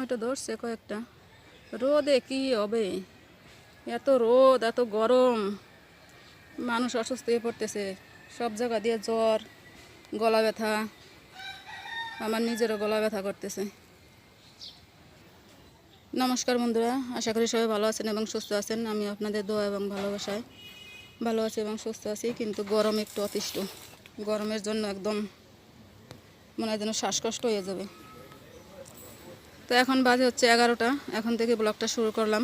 Tomato ধরছে কয়েকটা। রোদে কি হবে, এত রোদ এত গরম, মানুষ অসুস্থ হয়ে পড়তেছে। সব জায়গা দিয়ে জ্বর, গলা ব্যথা, আমার নিজেরও গলা ব্যথা করতেছে। নমস্কার বন্ধুরা, আশা করি সবাই ভালো আছেন এবং সুস্থ আছেন। আমি আপনাদের দোয়া এবং ভালোবাসায় ভালো আছি এবং সুস্থ আছি, কিন্তু গরম একটু অতিষ্ঠ। গরমের জন্য একদম মনে হয় যেন শ্বাসকষ্ট হয়ে যাবে। তো এখন বাজে হচ্ছে 11টা, এখন থেকে ব্লগটা শুরু করলাম।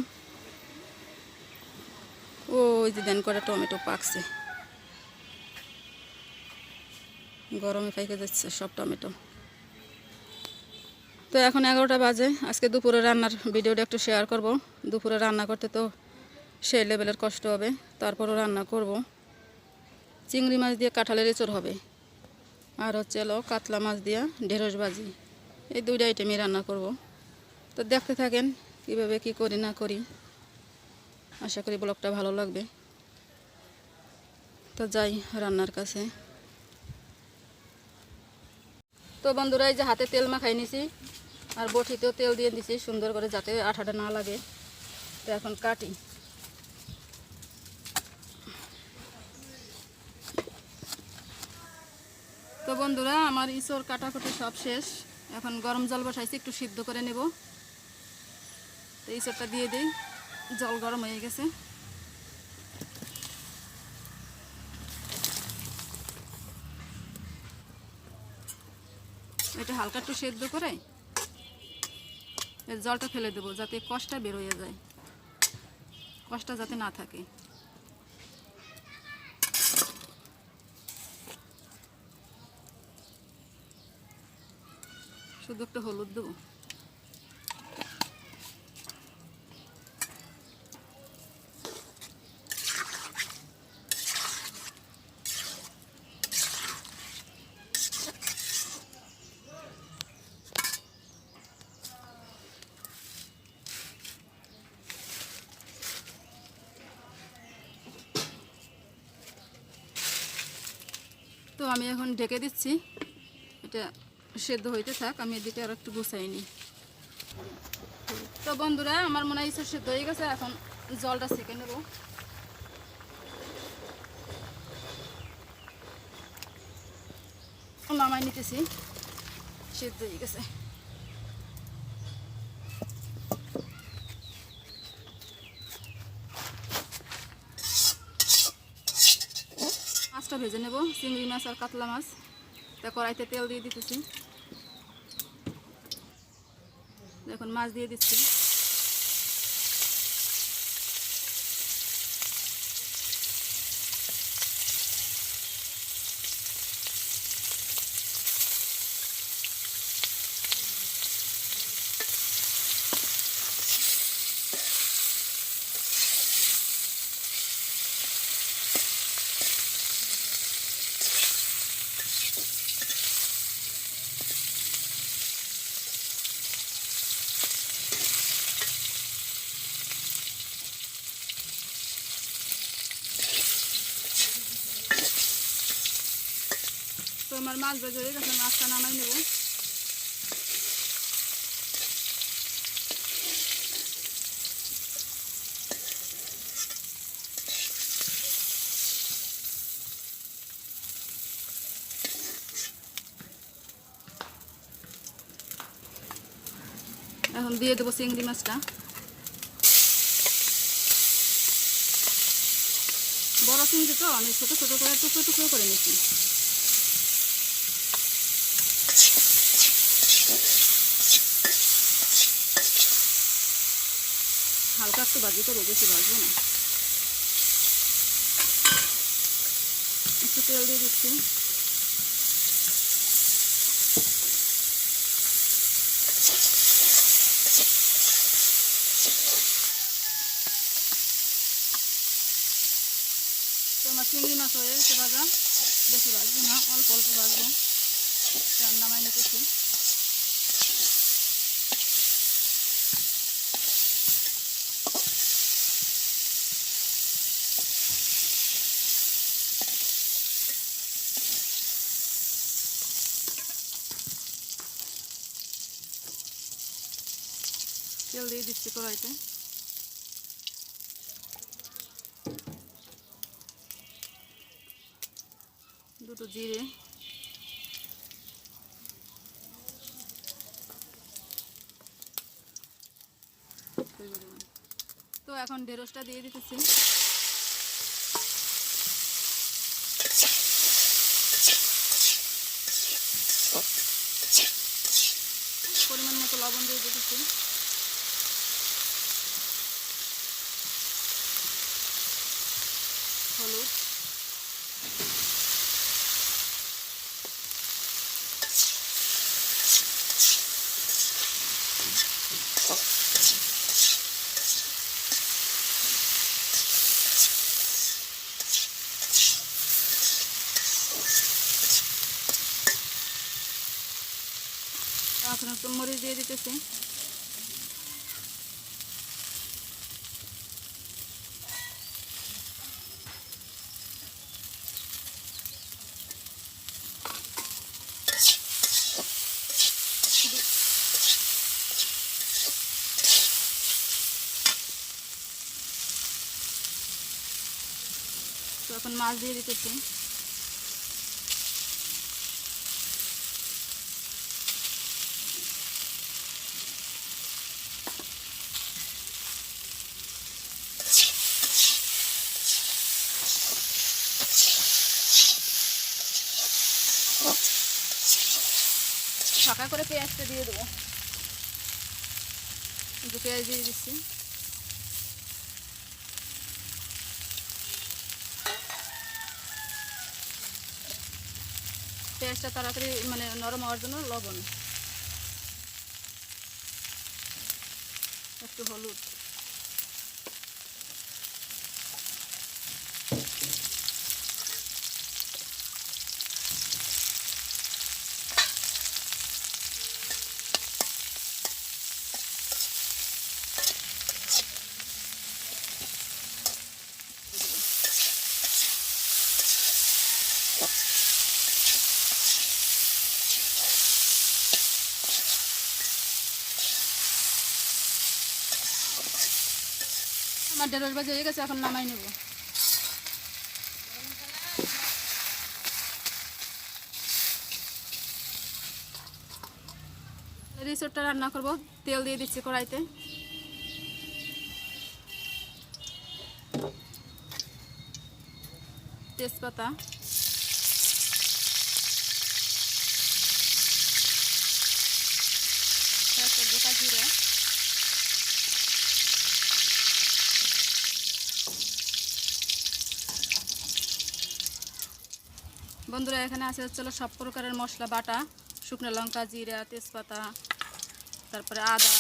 ওই যে দেন করে টমেটো পাকছে, গরমে পাইকে যাচ্ছে সব টমেটো। তো এখন 11টা বাজে। আজকে দুপুরে রান্নার ভিডিওটা একটু শেয়ার করব। দুপুরে রান্না করতে তো সেই লেভেলের কষ্ট হবে, তারপরও রান্না করব। চিংড়ি মাছ দিয়ে কাঁঠালের এঁচড় হবে, আর হচ্ছে কাতলা মাছ দিয়ে ঢেঁড়স ভাজি। এই দুইটা আইটেমই রান্না করব। তো দেখতে থাকেন কীভাবে কি করি না করি। আশা করি ব্লগটা ভালো লাগবে। তো যাই রান্নার কাছে। তো বন্ধুরা, এই যে হাতে তেল মাখাই নিছি, আর বটিতেও তেল দিয়ে দিছি সুন্দর করে, যাতে আঠাটা না লাগে। তো এখন কাটি। তো বন্ধুরা, আমার ইঁচড় কাটাকুটি সব শেষ। এখন গরম জল বসাইছি, একটু সিদ্ধ করে নেব। তো ইঁচড়টা দিয়ে দিই, জল গরম হয়ে গেছে। এটা হালকা একটু সেদ্ধ করে এর জলটা ফেলে দেবো, যাতে কষটা বের হয়ে যায়, কষটা যাতে না থাকে। শুধু একটু হলুদ দেবো। তো আমি এখন ঢেকে দিচ্ছি, এটা সেদ্ধ হইতে থাক। আমি এদিকে আর একটু গুছাই নিই। তো বন্ধুরা, আমার মনে হয় ইঁচড় সেদ্ধ হয়ে গেছে। এখন জলটা সেঁকে নেব। নামাই নিতেছি, সেদ্ধ হয়ে গেছে। মাছটা ভেজে নেব, চিংড়ি মাছ আর কাতলা মাছ। তা কড়াইতে তেল দিয়ে দিতেছি, এখন মাছ দিয়ে দিচ্ছি। তো আমার মাছ ভাজা হয়ে গেছে, মাছটা নামাই নেব। এখন দিয়ে দেবো চিংড়ি মাছটা। বড় চিংড়ি তো আমি ছোটো ছোটো করে টুকরো টুকরো করে নিচ্ছি। হালকা একটু ভাজি করবো, বেশি ভাজবো না। একটু তেল দিয়ে দিচ্ছি। তো আমার চিংড়ি মাছ হয়ে গেছে ভাজা, বেশি ভাজবো না, অল্প অল্প ভাজবো। নামাই নিতেছি। তেল দিয়ে দিচ্ছি কড়াইতে। দুটো জিরে, তো এখন ঢেঁড়সটা দিয়ে দিতেছি। পরিমাণ মতো লবণ দিয়ে দিতেছি। হলুদ, এখন একটু মরিচ দিয়ে দিতেছি। তো এখন মাছ দিয়ে দিতেছি। ফাঁকা করে পেঁয়াজটা দিয়ে দেবো। একটু পেঁয়াজ দিয়ে দিচ্ছি। পেঁয়াজটা তাড়াতাড়ি মানে নরম হওয়ার জন্য লবণ, একটু হলুদ, আমার ঢেঁড়স ভাজা হয়ে গেছে, এখন নামাই নেব। রিসোর্টটা রান্না করব, তেল দিয়ে দিচ্ছি কড়াইতে। তেজপাতা, গোটা জিরা, বন্ধুরা এখানে আছে হচ্ছে সব প্রকারের মশলা বাটা, শুকনো লঙ্কা, জিরা, তেজপাতা, তারপরে আদা,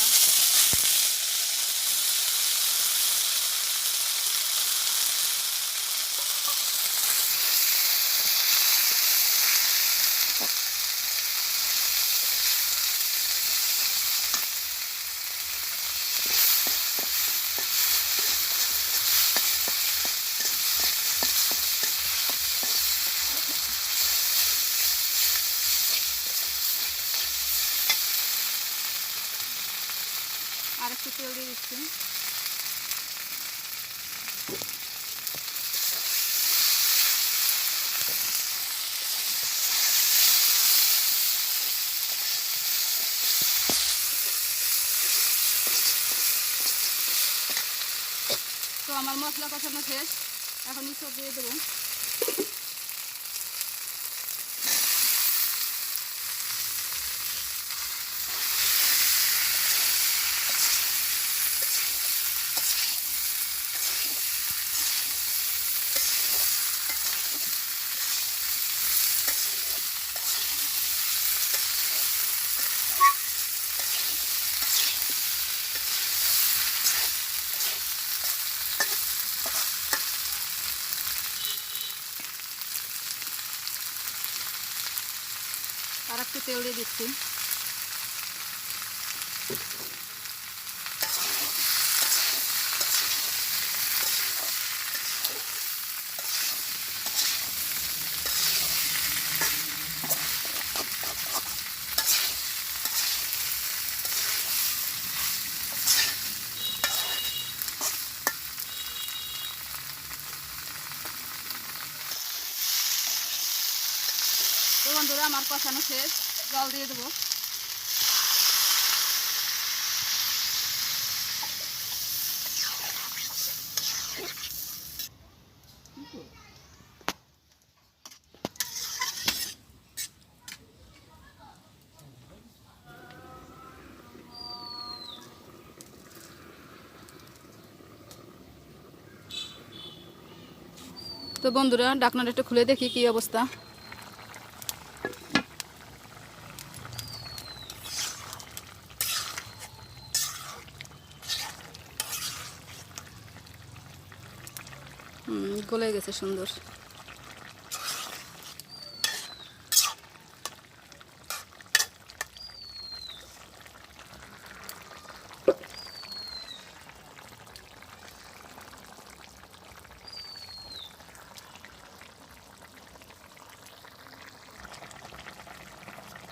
আর একটু তেল দিয়ে দিচ্ছি। তো আমার মশলা কষানো শেষ, এখন সব দিয়ে দেবো। আর একটু তেল দিয়ে দিচ্ছি। বন্ধুরা আমার কষানো শেষ, জল দিয়ে দেবো। তো বন্ধুরা ঢাকনাটা একটু খুলে দেখি কি অবস্থা। গলে গেছে সুন্দর।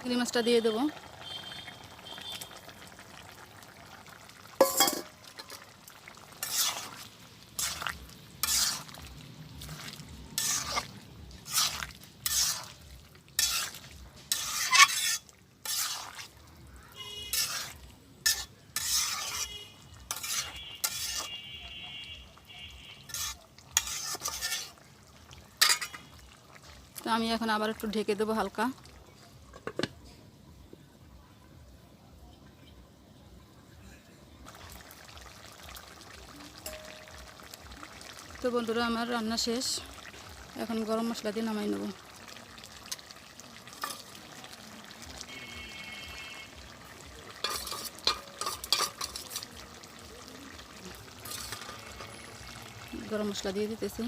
চিংড়ি মাছটা দিয়ে দেবো। তো আমি এখন আবার একটু ঢেকে দেবো হালকা। তো বন্ধুরা আমার রান্না শেষ, এখন গরম মশলা দিয়ে নামাই নেব। গরম মশলা দিয়ে দিতেছি।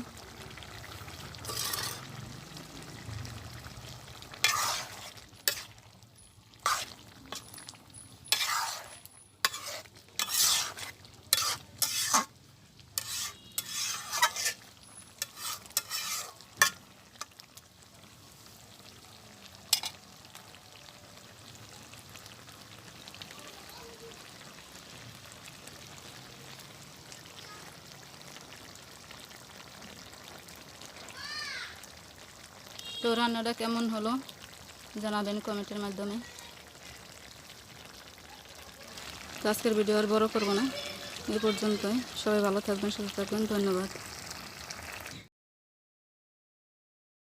তো রান্নাটা কেমন হলো জানাবেন কমেন্টের মাধ্যমে। তো আজকের ভিডিও আর বড় করব না, এই পর্যন্তই। সবাই ভালো থাকবেন, সুস্থ থাকবেন, ধন্যবাদ।